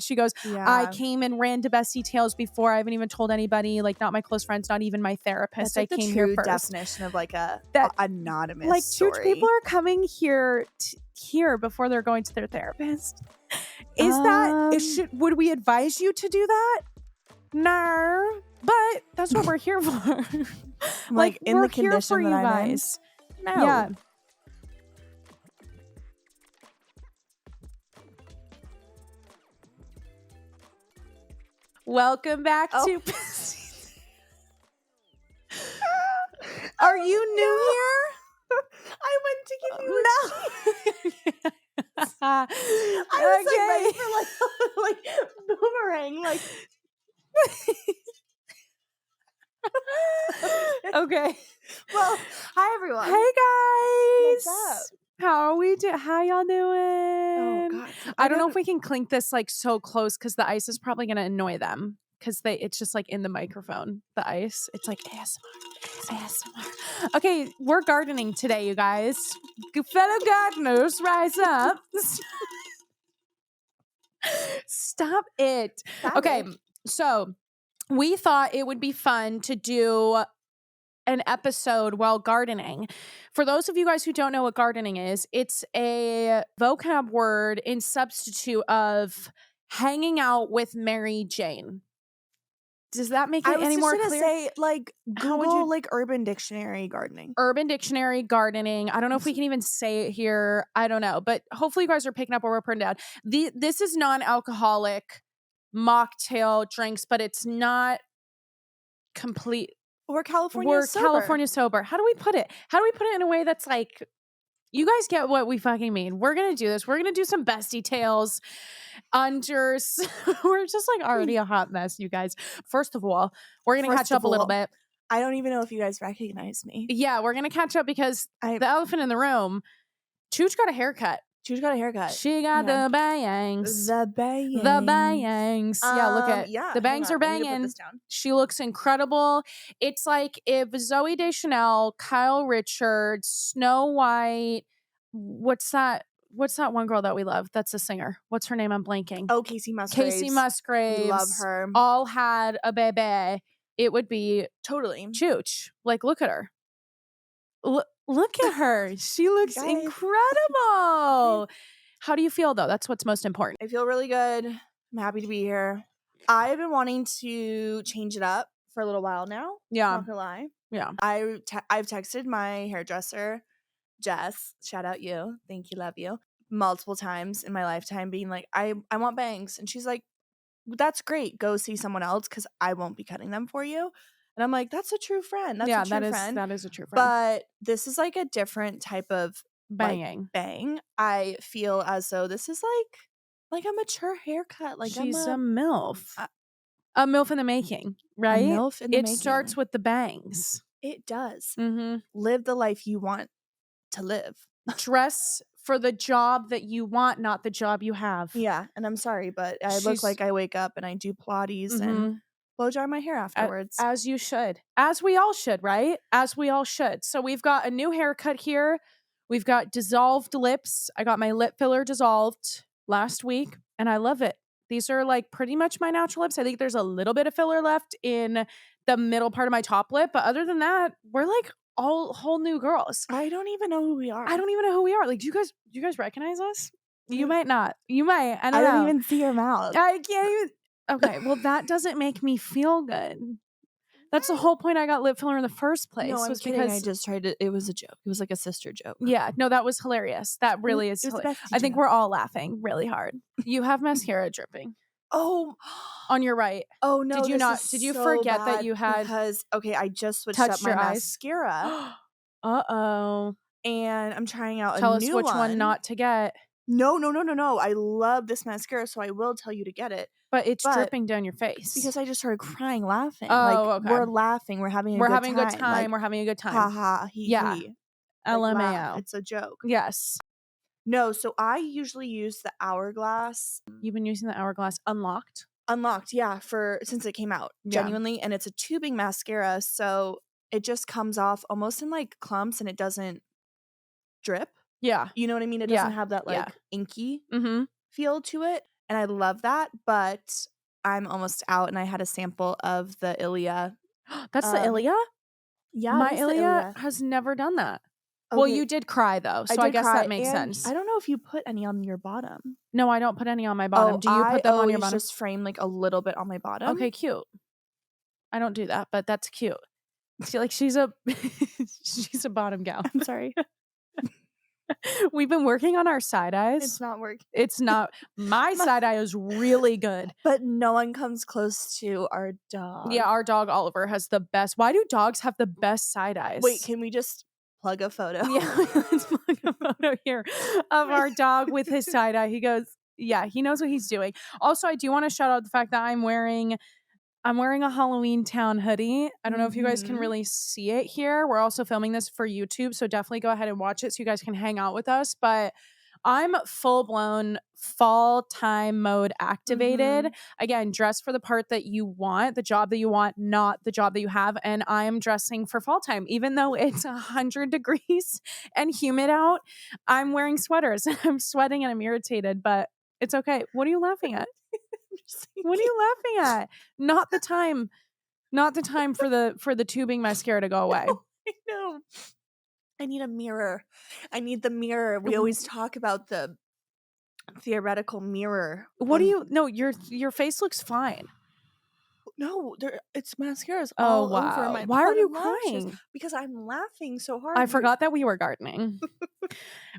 She goes, I came and ran to Bestie Tales before. I haven't even told anybody, like not my close friends, not even my therapist. That's like I came the here true first. definition of like a anonymous like story. People are coming here before they're going to their therapist. Would we advise you to do that? No, but that's what we're here for. like in the condition that I'm in. No. Yeah. Welcome back to Are you new here? I went to give you a I was like ready for like boomerang, like okay. Well, hi everyone. Hey guys. What's up? How are we How y'all doing? Oh god. I don't know if we can clink this like so close because the ice is probably gonna annoy them. Because it's just like in the microphone, the ice. It's like ASMR. Okay, we're gardening today, you guys. Fellow gardeners, rise up. Stop it. Okay, so we thought it would be fun to do an episode while gardening. For those of you guys who don't know what gardening is, it's a vocab word in substitute of hanging out with Mary Jane. Does that make it any more clear? I was just gonna say, like, Google, like, Urban Dictionary gardening. Urban Dictionary gardening. I don't know if we can even say it here. I don't know. But hopefully you guys are picking up what we're putting down. This is non-alcoholic mocktail drinks, but it's not complete. We're California sober. How do we put it? How do we put it in a way that's like, you guys get what we fucking mean. We're going to do this. We're going to do some Bestie Tales unders. We're just like already a hot mess, you guys. First of all, we're going to catch up a little bit. I don't even know if you guys recognize me. Yeah, we're going to catch up because the elephant in the room, Chooch got a haircut. She got the bangs. The bangs. Yeah, look at the bangs are banging. She looks incredible. It's like if Zooey Deschanel, Kyle Richards, Snow White, what's that one girl that we love? That's a singer. What's her name? I'm blanking. Oh, Casey Musgraves. We love her. All had a baby. It would be totally Chooch. Like, look at her. Look at her. She looks incredible. How do you feel, though? That's what's most important. I feel really good. I'm happy to be here. I've been wanting to change it up for a little while now. Yeah. Not gonna lie. Yeah. I've texted my hairdresser, Jess. Shout out you. Thank you. Love you. Multiple times in my lifetime being like, I want bangs. And she's like, that's great. Go see someone else because I won't be cutting them for you. And I'm like, that's a true friend. That is a true friend. But this is like a different type of banging. Like, bang. I feel as though this is like a mature haircut. Like she's a MILF. A MILF in the making, right? A MILF in the making. It starts with the bangs. It does. Mm-hmm. Live the life you want to live. Dress for the job that you want, not the job you have. Yeah. And I'm sorry, but I look like I wake up and I do Pilates and blow dry my hair afterwards. As you should. As we all should, right? As we all should. So we've got a new haircut here. We've got dissolved lips. I got my lip filler dissolved last week and I love it. These are like pretty much my natural lips. I think there's a little bit of filler left in the middle part of my top lip. But other than that, we're like all whole new girls. I don't even know who we are. Like, do you guys recognize us? You might not. You might. I don't even see your mouth. I can't even. Okay, well, that doesn't make me feel good. That's the whole point I got lip filler in the first place. No, I'm kidding. I just tried to. It was a joke. It was like a sister joke. Yeah, no, that was hilarious. That really is hilarious. I think we're all laughing really hard. You have mascara dripping. Oh, on your right. Oh no! Did you not? Did you forget that you had? Because I just switched up my mascara. Uh-oh. And I'm trying out Tell a us new which one not to get. No. I love this mascara, so I will tell you to get it. But it's dripping down your face. Because I just started crying laughing. Oh, okay. We're laughing. We're having a good time. We're having a good time. Ha ha. He. LMAO. It's a joke. Yes. No, so I usually use the Hourglass. You've been using the Hourglass Unlocked? Unlocked, yeah, since it came out. Yeah. Genuinely. And it's a tubing mascara, so it just comes off almost in like clumps and it doesn't drip. Yeah. You know what I mean? It doesn't have that like inky feel to it. and I love that, but I'm almost out, and I had a sample of the Ilia. That's the Ilia? Yeah, My it is the Ilia Ilia. has never done that. Well, Okay, you did cry though, I so I did guess cry, that makes and sense. I don't know if you put any on your bottom. No, I don't put any on my bottom. Do you put them on your bottom? Just frame like a little bit on my bottom. Okay, cute. I don't do that, but that's cute. See, like she's a she's a bottom gal. I'm sorry. We've been working on our side eyes. It's not working. It's not. My side eye is really good. But no one comes close to our dog. Yeah, our dog Oliver has the best. Why do dogs have the best side eyes? Wait, can we just plug a photo? Yeah, let's plug a photo here of our dog with his side eye. He goes, yeah, he knows what he's doing. Also, I do want to shout out the fact that I'm wearing a Halloween Town hoodie. I don't know if you guys can really see it here. We're also filming this for YouTube, so definitely go ahead and watch it so you guys can hang out with us. But I'm full-blown fall time mode activated. Again, dress for the part that you want, the job that you want, not the job that you have. And I'm dressing for fall time. Even though it's 100 degrees and humid out, I'm wearing sweaters. I'm sweating and I'm irritated, but it's okay. What are you laughing at? What are you laughing at? Not the time for the tubing mascara to go away. I know. I need a mirror. I need the mirror. We always talk about the theoretical mirror. What do you? No, your face looks fine. No, it's mascaras Oh all over wow! my. Why are you lashes crying? Because I'm laughing so hard. I forgot that we were gardening.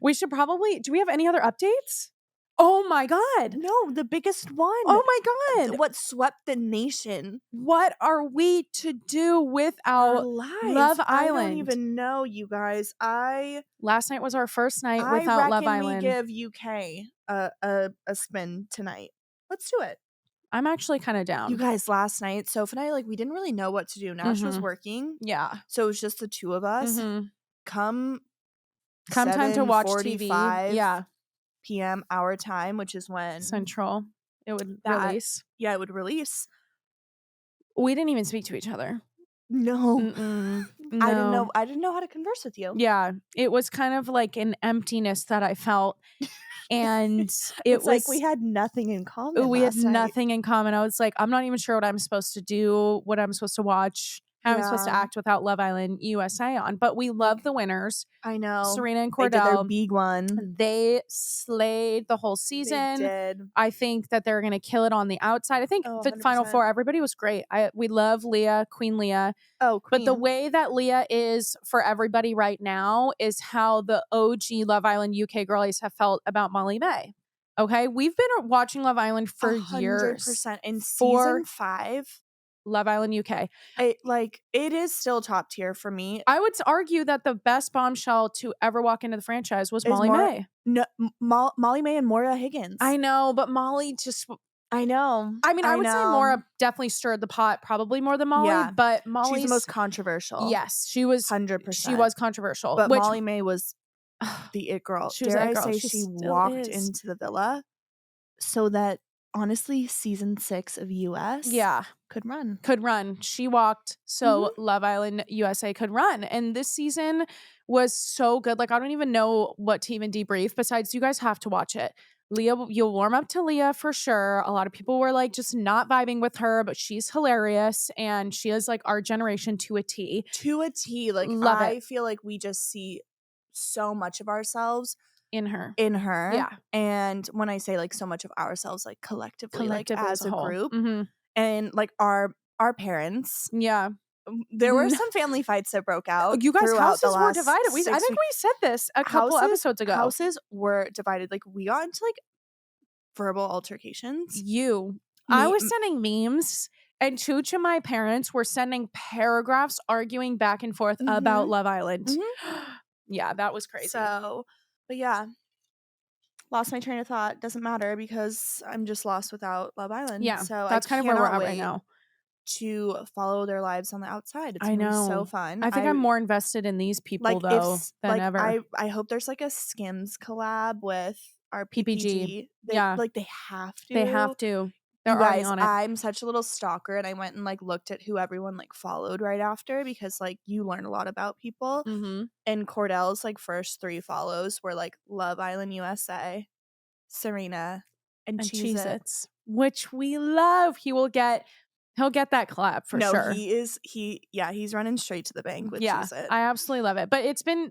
We should probably. Do we have any other updates? Oh my god! No, the biggest one. Oh my god! What swept the nation? What are we to do without Our lives? Love Island? I don't even know, you guys. Last night was our first night without Love Island. I reckon we give UK a spin tonight. Let's do it. I'm actually kind of down. You guys, last night, Soph and I, we didn't really know what to do. Nash was working. Yeah. So it was just the two of us. Come time to watch TV. Yeah. PM our time, which is when Central. It would release. Yeah, it would release. We didn't even speak to each other. No. No. I didn't know how to converse with you. Yeah. It was kind of like an emptiness that I felt. And it's like we had nothing in common. We had nothing in common. I was like, I'm not even sure what I'm supposed to do, what I'm supposed to watch, how I'm supposed to act without Love Island USA on. But we love the winners. I know. Serena and Cordell. They did their big one. They slayed the whole season. They did. I think that they're going to kill it on the outside. I think the Final Four, everybody was great. We love Leah, Queen Leah. Oh, Queen. But the way that Leah is for everybody right now is how the OG Love Island UK girlies have felt about Molly May. Okay? We've been watching Love Island for 100%. Years. 100%. In season 5. Love Island UK. It is still top tier for me. I would argue that the best bombshell to ever walk into the franchise was Molly May. No, Molly May and Moira Higgins. I know, but Molly just... I know. I mean, I would say Moira definitely stirred the pot, probably more than Molly, but Molly's... She's the most controversial. Yes, she was... 100%. She was controversial. But Molly May was the it girl. She was the it girl. She walked into the villa so that, honestly, season 6 of US could run. She walked so Love Island USA could run. And this season was so good. Like, I don't even know what to even debrief besides you guys have to watch it. Leah, you'll warm up to Leah for sure. A lot of people were like just not vibing with her, but she's hilarious and she is like our generation to a T. To a T. Like, I feel like we just see so much of ourselves in her. Yeah. And when I say like so much of ourselves, like collectively like as a group. And like our parents. Yeah. There were some family fights that broke out. You guys' houses were divided. I think we said this a couple episodes ago. Houses were divided. Like, we got into like verbal altercations. I was sending memes, and Chooch and my parents were sending paragraphs arguing back and forth about Love Island. Yeah, that was crazy. So, but yeah. Lost my train of thought. Doesn't matter because I'm just lost without Love Island. Yeah, so that's kind of where we're at right now. To follow their lives on the outside. It's gonna be so fun. I think I'm more invested in these people though than ever. I hope there's like a Skims collab with our PPG. They have to. They have to. They're already on it. I'm such a little stalker, and I went and like looked at who everyone like followed right after because like you learn a lot about people. And Cordell's like first 3 follows were like Love Island USA, Serena, and Cheez-Its, which we love. He'll get that clap for sure. He's running straight to the bank with Cheez-It. I absolutely love it. But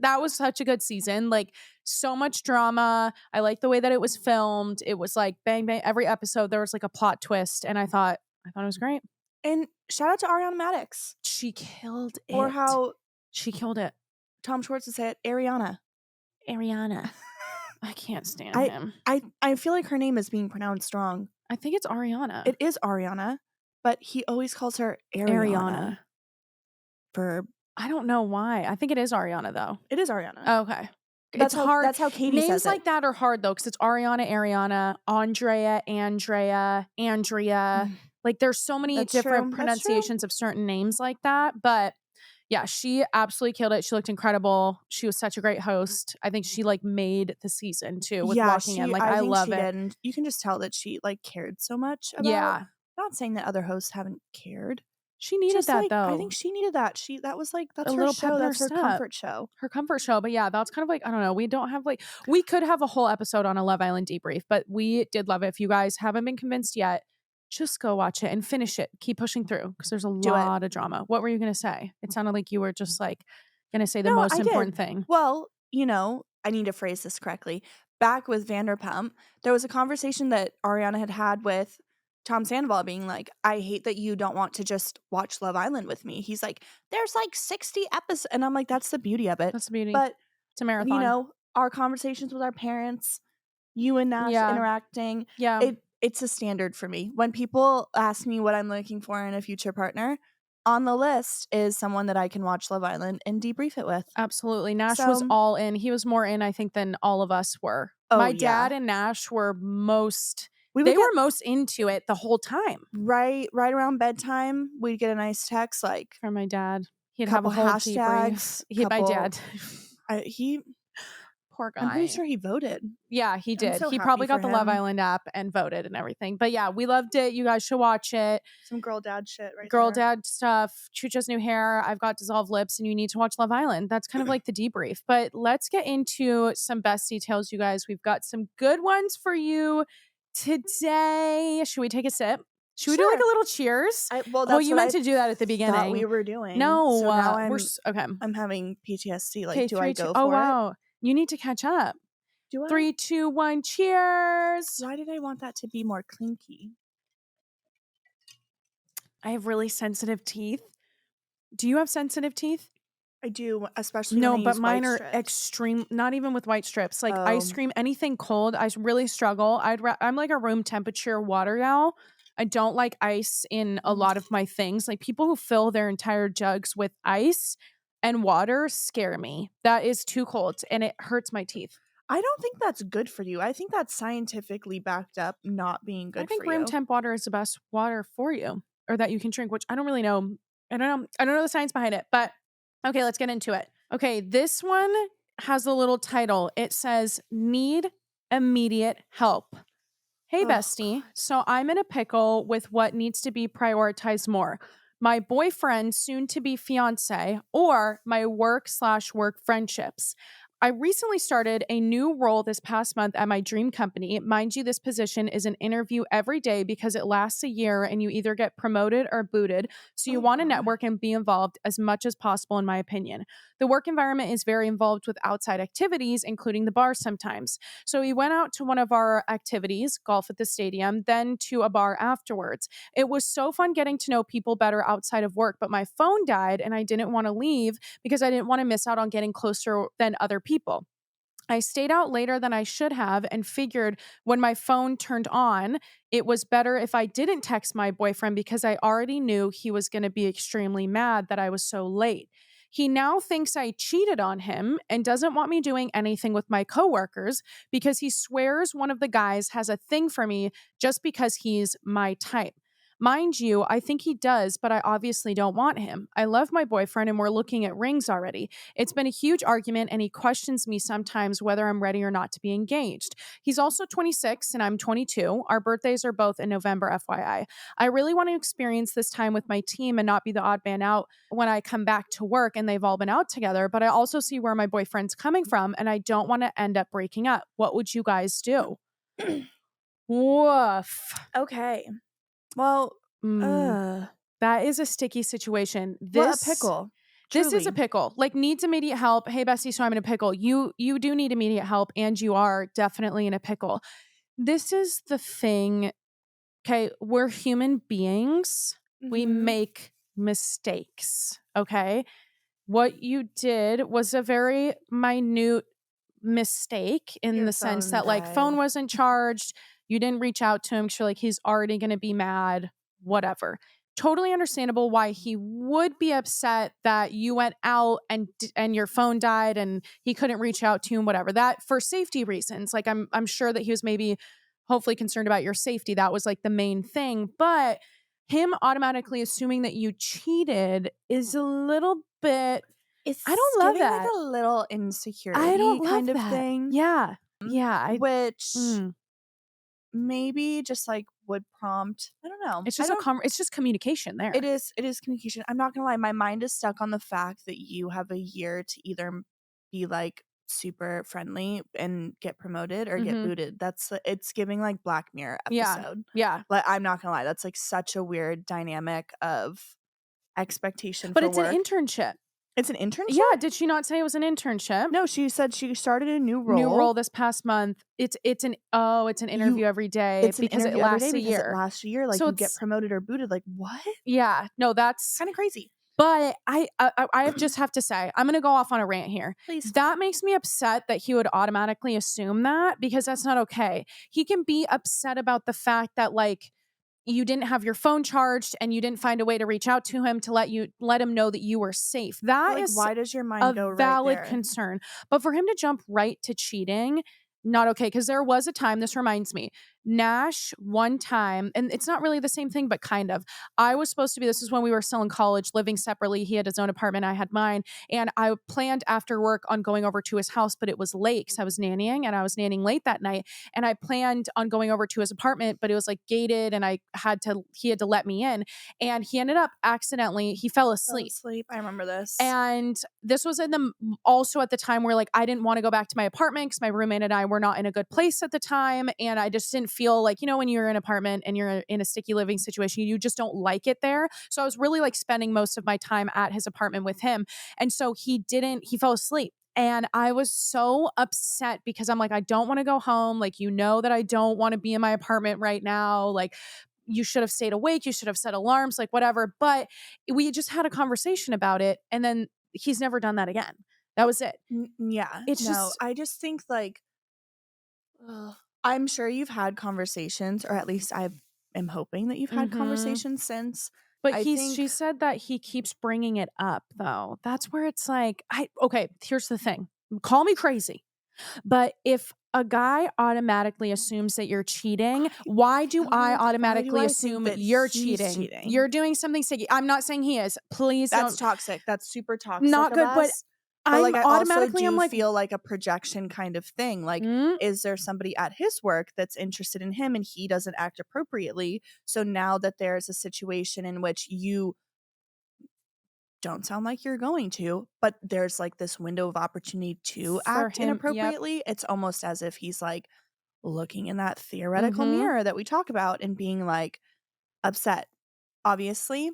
that was such a good season. Like, so much drama. I like the way that it was filmed. It was like bang bang. Every episode there was like a plot twist, and I thought it was great. And shout out to Ariana Madix. She killed it. Or how she killed it. Tom Schwartz would say it, Ariana. I can't stand him. I feel like her name is being pronounced wrong. I think it's Ariana. It is Ariana, but he always calls her Ariana. I don't know why. I think it is Ariana though. It is Ariana. Oh, okay. It's hard. That's how Katie says it. Names like that are hard though, because it's Ariana, Andrea, Andrea. Like, there's so many different pronunciations of certain names like that. But yeah, she absolutely killed it. She looked incredible. She was such a great host. I think she like made the season too with walking in. Like, I love it. And you can just tell that she like cared so much about. Not saying that other hosts haven't cared. She needed that though. I think she needed that. That's her show. That's her comfort show. Her comfort show. But yeah, that's kind of like, I don't know. We don't have like, we could have a whole episode on a Love Island debrief, but we did love it. If you guys haven't been convinced yet, just go watch it and finish it. Keep pushing through because there's a lot of drama. What were you going to say? It sounded like you were just like going to say the most important thing. Well, I need to phrase this correctly. Back with Vanderpump, there was a conversation that Ariana had with Tom Sandoval being like, I hate that you don't want to just watch Love Island with me. He's like, there's like 60 episodes. And I'm like, that's the beauty of it. That's the beauty. But it's a marathon. Our conversations with our parents, you and Nash interacting. Yeah. It's a standard for me. When people ask me what I'm looking for in a future partner, on the list is someone that I can watch Love Island and debrief it with. Absolutely. Nash was all in. He was more in, I think, than all of us were. My dad and Nash were most into it the whole time. Right around bedtime, we'd get a nice text like from my dad. He'd have a whole hashtags. My dad. Poor guy. I'm pretty sure he voted. Yeah, he did. He probably got the Love Island app and voted and everything. But yeah, we loved it. You guys should watch it. Some girl dad shit right Girl dad stuff. Chucha's new hair. I've got dissolved lips and you need to watch Love Island. That's kind of like the debrief. But let's get into some Bestie Tales, you guys. We've got some good ones for you today. Should we take a sip? Should we do like a little cheers? You meant to do that at the beginning. Thought we were doing. No, so now okay. I'm having PTSD. Like, do I go for it? Oh wow. You need to catch up. Do I? 3, 2, 1, cheers. Why did I want that to be more clinky? I have really sensitive teeth. Do you have sensitive teeth? I do, especially when I use mine white are strips. extreme. Not even with white strips. Like ice cream, anything cold, I really struggle. I'm like a room temperature water gal. I don't like ice in a lot of my things. Like, people who fill their entire jugs with ice and water scare me. That is too cold and it hurts my teeth. I don't think that's good for you. I think that's scientifically backed up not being good for you. I think room temp water is the best water for you, or that you can drink, which I don't really know. I don't know the science behind it, but okay, let's get into it. Okay, this one has a little title. It says, need immediate help. Hey, bestie. So I'm in a pickle with what needs to be prioritized more. My boyfriend, soon to be fiance, or my work/work friendships. I recently started a new role this past month at my dream company. Mind you, this position is an interview every day because it lasts a year and you either get promoted or booted. So you want to network and be involved as much as possible, in my opinion. The work environment is very involved with outside activities, including the bar sometimes. So we went out to one of our activities, golf at the stadium, then to a bar afterwards. It was so fun getting to know people better outside of work, but my phone died and I didn't want to leave because I didn't want to miss out on getting closer than other people. I stayed out later than I should have and figured when my phone turned on, it was better if I didn't text my boyfriend because I already knew he was going to be extremely mad that I was so late. He now thinks I cheated on him and doesn't want me doing anything with my coworkers because he swears one of the guys has a thing for me just because he's my type. Mind you, I think he does, but I obviously don't want him. I love my boyfriend and we're looking at rings already. It's been a huge argument and he questions me sometimes whether I'm ready or not to be engaged. He's also 26 and I'm 22. Our birthdays are both in November, FYI. I really want to experience this time with my team and not be the odd man out when I come back to work and they've all been out together, but I also see where my boyfriend's coming from and I don't want to end up breaking up. What would you guys do? Woof. Okay. Well, Mm, that is a sticky situation. what a pickle. This is Truly. a pickle. Like, needs immediate help. Hey, Bestie, so I'm in a pickle. You do need immediate help, and you are definitely in a pickle. This is the thing. Okay, we're human beings. We Mhm. make mistakes. Okay. What you did was a very minute mistake in Your the sense phone that, like, died. phone wasn't charged. You didn't reach out to him 'cause you're like, he's already going to be mad, whatever. Totally understandable why he would be upset that you went out and your phone died and he couldn't reach out to you and whatever. That for safety reasons. Like, I'm sure that he was maybe hopefully concerned about your safety. That was like the main thing. But him automatically assuming that you cheated is a little bit. I It's don't love giving like that. a little I insecurity don't love kind of that. thing. Yeah. Yeah. Which maybe just like would prompt, I don't know. It's I just don't it's just communication there. it is communication. I'm not gonna lie, my mind is stuck on the fact that you have a year to either be like super friendly and get promoted or get Mhm. booted. It's giving like Black Mirror Yeah. episode. Yeah. Like, I'm not gonna lie, that's like such a weird dynamic of expectation But for it's an work. internship. It's an internship? Yeah, did she not say it was an internship? No, she said she started a new New role. role this past month. It's an You interview every day It's an because it interview every day lasts a because it year. lasts a year, like, So you get it's promoted or booted, like, what? yeah, no, that's Kinda crazy. but I just have to say, I'm gonna go off on a rant here. Please. That makes me upset that he would automatically assume that because that's not okay. He can be upset about the fact that, like, you didn't have your phone charged and you didn't find a way to reach out to him to let him know that you were safe. But, That like, is why does your a mind go right valid there? concern. But for him to jump right to cheating, not okay. Because there was a time, this reminds me, Nash, one time, and it's not really the same thing, but kind of. I was supposed to be, this is when we were still in college, living separately. He had his own apartment, I had mine. And I planned after work on going over to his house, but it was late because I was nannying and I was nannying late that night. And I planned on going over to his apartment, but it was like gated and he had to let me in. And he ended up accidentally, he fell Fell asleep. asleep. I remember this. And this was also at the time where, like, I didn't want to go back to my apartment because my roommate and I were not in a good place at the time. And I just didn't feel like, when you're in an apartment and you're in a sticky living situation, you just don't like it there. So I was really like spending most of my time at his apartment with him. And so he fell asleep. And I was so upset because I'm like, I don't want to go home. Like, that I don't want to be in my apartment right now. Like, you should have stayed awake. You should have set alarms, like whatever. But we just had a conversation about it. And then he's never done that again. That was it. Yeah. It's No, just, I just think, like, I'm sure you've had conversations, or at least I am hoping that you've had mhm. conversations since. But I think she said that he keeps bringing it up though. That's where it's like, okay, here's the thing. Call me crazy. But if a guy automatically assumes that you're cheating, why do I why do automatically I think assume that you're he's cheating? cheating? You're doing something sticky. I'm not saying he is. Please That's don't. toxic. That's super toxic Not of good, but us. But, like, I also I'm do like, feel like a projection kind of thing. Like, mm, is there somebody at his work that's interested in him and he doesn't act appropriately? So now that there's a situation in which you don't sound like you're going to, but there's like this window of opportunity to for act him, yep. inappropriately, it's almost as if he's like looking in that theoretical Mhm. mirror that we talk about and being like upset. Obviously,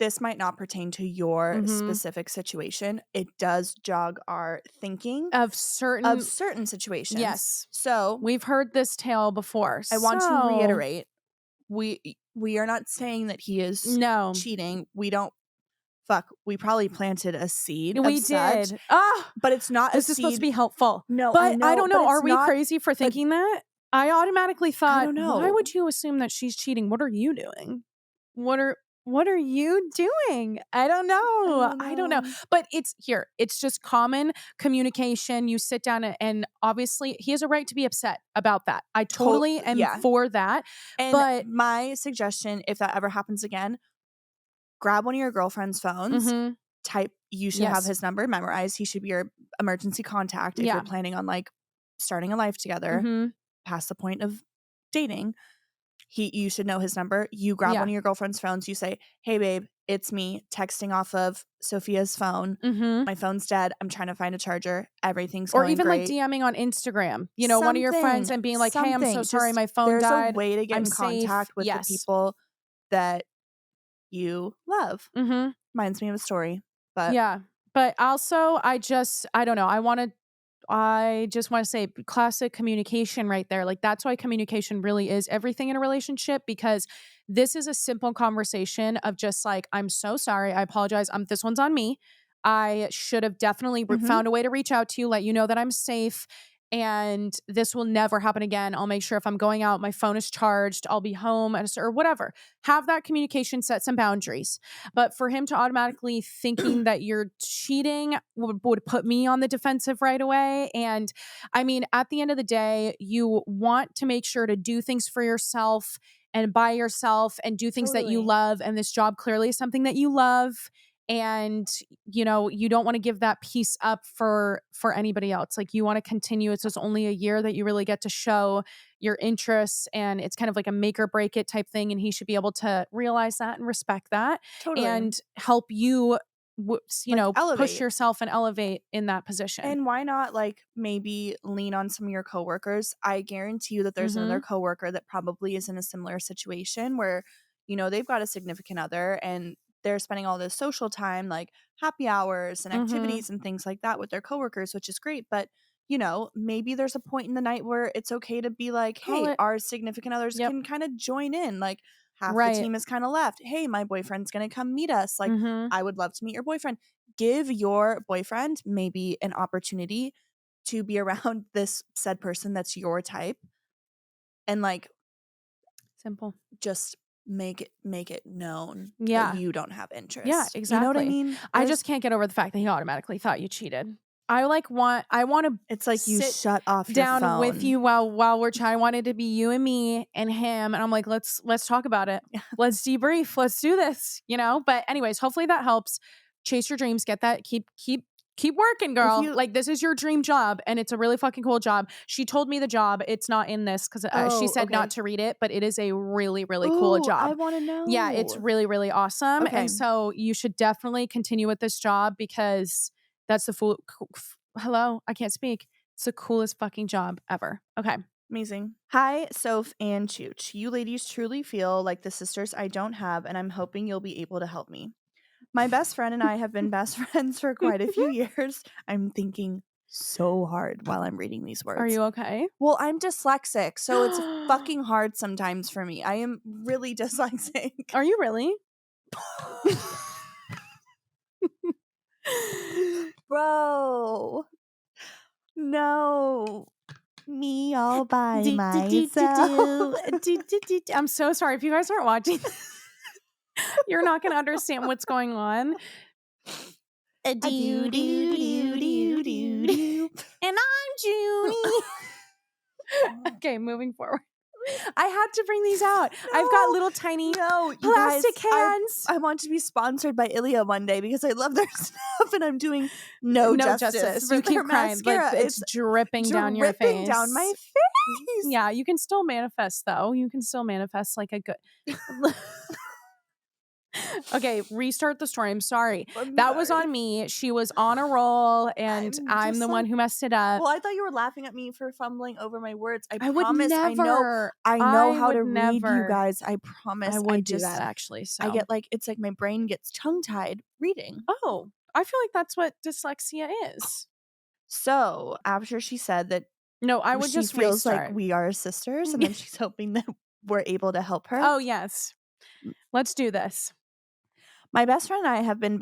this might not pertain to your Mhm. specific situation. It does jog our thinking Of of certain certain situations. yes. So, We've heard this tale before. I want to So, reiterate, we are not saying that he is no. cheating. We don't we probably planted a seed of We such, did. Ah, but it's not a this is supposed to seed. be helpful. No, I But I know, don't but know, are it's we not crazy for a thinking that? I automatically I thought, don't "Why know. would you assume that she's cheating? What are you doing? What are you doing?" I don't I know. don't I don't know. know. But it's just common communication. You sit down and obviously he has a right to be upset about that. I totally am Yeah. for that. And But my suggestion, if that ever happens again, grab one of your girlfriend's phones, mhm. you should have Yes. his number memorized. He should be your emergency contact if you're Yeah. planning on like starting a life together Mhm. past the point of dating. You should know his number. You grab one Yeah. of your girlfriend's phones, you say, "Hey babe, it's me texting off of Sophia's phone. Mm-hmm. My phone's dead. I'm trying to find a charger. Everything's Or going even like great. DMing on Instagram, you know, one of your friends and being like, hey, I'm so sorry, Just my phone there's a died. way to get I'm in safe. contact with the Yes. people that you love. Mm-hmm. Reminds me of a story. But Yeah. But also, I don't know. I just want to say classic communication right there. Like, that's why communication really is everything in a relationship, because this is a simple conversation of just like, I'm so sorry. I apologize. This one's on me. I should have definitely found a way to reach out to you, let you know that I'm safe. And this will never happen again. I'll make sure if I'm going out, my phone is charged, I'll be home or whatever. Have that communication, set some boundaries. But for him to automatically thinking that you're cheating would put me on the defensive right away. And I mean, at the end of the day, you want to make sure to do things for yourself and by yourself and do things that you Totally. love. And this job clearly is something that you love. And you know, you don't want to give that piece up for anybody else. Like, you want to continue. It's just only a year that you really get to show your interests, and it's kind of like a make or break it type thing, and he should be able to realize that and respect that totally. and help you Like, push elevate. yourself and elevate in that position. And why not, like, maybe lean on some of your coworkers? I guarantee you that there's another coworker that probably is in a similar situation where, you know, they've got a significant other and they're spending all this social time, like happy hours and activities and things like that with their coworkers, which is great. But, you know, maybe there's a point in the night where it's okay to be like, hey, our significant others Yep. can kind of join in. Like, half Right. the team is kind of left. Hey, my boyfriend's going to come meet us. Like, I would love to meet your boyfriend. Give your boyfriend maybe an opportunity to be around this said person that's your type, and like, simple. just make it known Yeah. that you don't have interest. Yeah, exactly. You know what I mean? I just can't get over the fact that he automatically thought you cheated. I want to It's like you sit shut off your down phone with you while we're chatting. I wanted to be you and me and him, and I'm like, let's talk about it. Let's debrief. Let's do this, you know? But anyways, hopefully that helps. Chase your dreams, get that, keep working, girl. Like, this is your dream job, and it's a really fucking cool job. She told me the job. It's not in this because she said not to read it, but it is a really, really cool job. I want to know. Yeah, it's really, really awesome. Okay. And so you should definitely continue with this job, because that's hello, I can't speak. It's the coolest fucking job ever. Okay. Amazing. Hi, Soph and Chooch. You ladies truly feel like the sisters I don't have, and I'm hoping you'll be able to help me. My best friend and I have been best friends for quite a few years. I'm thinking so hard while I'm reading these words. Are you okay? Well, I'm dyslexic, so it's fucking hard sometimes for me. I am really dyslexic. Are you really? Bro. No. Me all by myself. I'm so sorry. If you guys aren't watching this, you're not going to understand what's going on. And I'm Junie. Okay, moving forward. I had to bring these out. I've got little tiny plastic cans. I want to be sponsored by Ilia one day because I love their stuff, and I'm doing no justice. You keep crying. Like, it's dripping down your face. Dripping down my face. Yeah, you can still manifest, though. You can still manifest like a good... Okay, restart the story. I'm sorry. That was on me. She was on a roll, and I'm the one who messed it up. Well, I thought you were laughing at me for fumbling over my words. I would promise. never. I know how to read you guys. I promise. I would do that, actually. So I get like, it's like my brain gets tongue-tied reading. Oh, I feel like that's what dyslexia is. So after she said that, no, I would just feels restart. like we are sisters, and then she's hoping that we're able to help her. Oh yes, let's do this. My best friend and I have been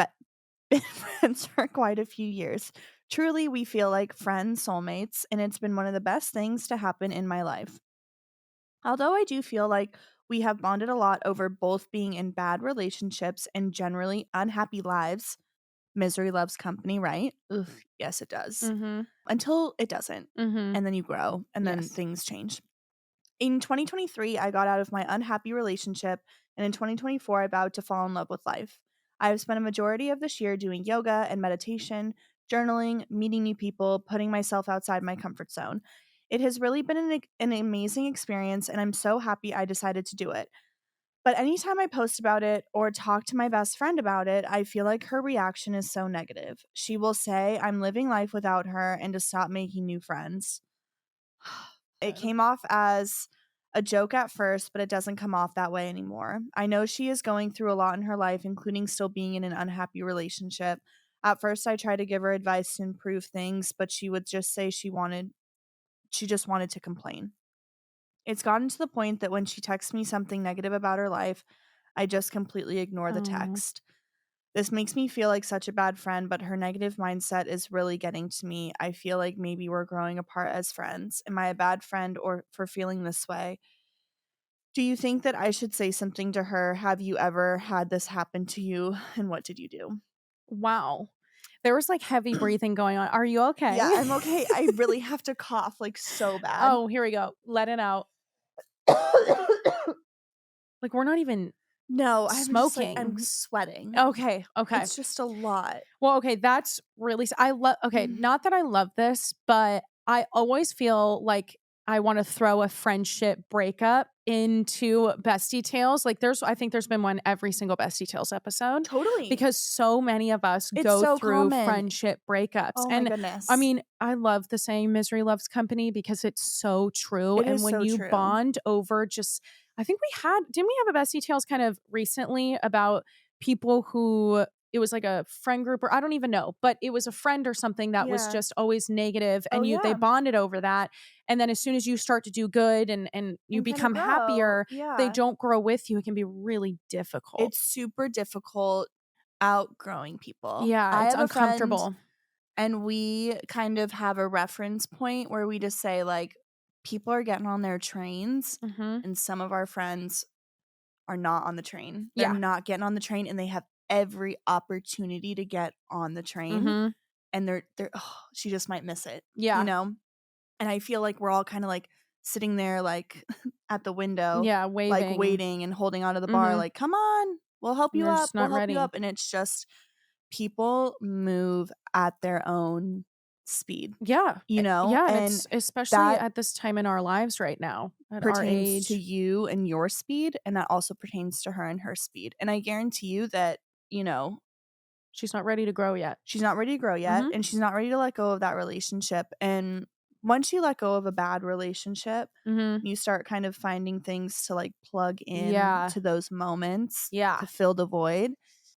friends for quite a few years. Truly, we feel like friends, soulmates, and it's been one of the best things to happen in my life. Although I do feel like we have bonded a lot over both being in bad relationships and generally unhappy lives. Misery loves company, right? Ugh, yes, it does. Until it doesn't. And then you grow, and then things change. In 2023, I got out of my unhappy relationship, and in 2024, I vowed to fall in love with life. I have spent a majority of this year doing yoga and meditation, journaling, meeting new people, putting myself outside my comfort zone. It has really been an amazing experience, and I'm so happy I decided to do it. But anytime I post about it or talk to my best friend about it, I feel like her reaction is so negative. She will say I'm living life without her and to stop making new friends. It came off as a joke at first, but it doesn't come off that way anymore. I know she is going through a lot in her life, including still being in an unhappy relationship. At first, I tried to give her advice to improve things, but she would just say she just wanted to complain. It's gotten to the point that when she texts me something negative about her life, I just completely ignore the text. This makes me feel like such a bad friend, but her negative mindset is really getting to me. I feel like maybe we're growing apart as friends. Am I a bad friend or for feeling this way? Do you think that I should say something to her? Have you ever had this happen to you? And what did you do? Wow. There was like heavy breathing going on. Are you Yeah, okay? I'm okay. I really have to cough like so bad. Oh, here we go. Let it out. Like we're not even No, I'm just like, I'm smoking. sweating. Okay. It's just a lot. Well, okay, that's really I love okay, not that I love this, but I always feel like I want to throw a friendship breakup into Bestie Tales. Like I think there's been one every single Bestie Tales episode Totally. because so many of us It's go so through common. friendship breakups. Oh my And goodness. I mean, I love the saying misery loves company because it's so true. It And is when so you true. bond over just I think didn't we have a Bestie Tales kind of recently about people who it was like a friend group or I don't even know, but it was a friend or something that was Yeah. just always negative Oh, and they yeah. bonded over that. And then as soon as you start to do good and you And kinda become grow. happier, they Yeah. don't grow with you. It can be really difficult. It's super difficult outgrowing people. Yeah, I it's have a friend uncomfortable. and we kind of have a reference point where we just say, like, people are getting on their trains Mhm. and some of our friends are not on the train. They're Yeah. not getting on the train and they have every opportunity to get on the train Mhm. and she just might miss it, you Yeah. know? And I feel like we're all kind of like sitting there like at the window, Yeah, like waving. waiting and holding onto the bar, Mhm. like, come on, we'll help And you they're up. just We'll not help you ready. up. And it's just people move at their own speed, Yeah. you know? Yeah, and And it's especially that at this time in our lives right now, at our pertains to age. you and your speed. And that also pertains to her and her speed. And I guarantee you that, She's not ready to grow yet. she's not ready to grow yet, Mhm. and she's not ready to let go of that relationship. And once you let go of a bad relationship, Mhm. you start kind of finding things to like plug in Yeah. to those moments Yeah. to fill the void.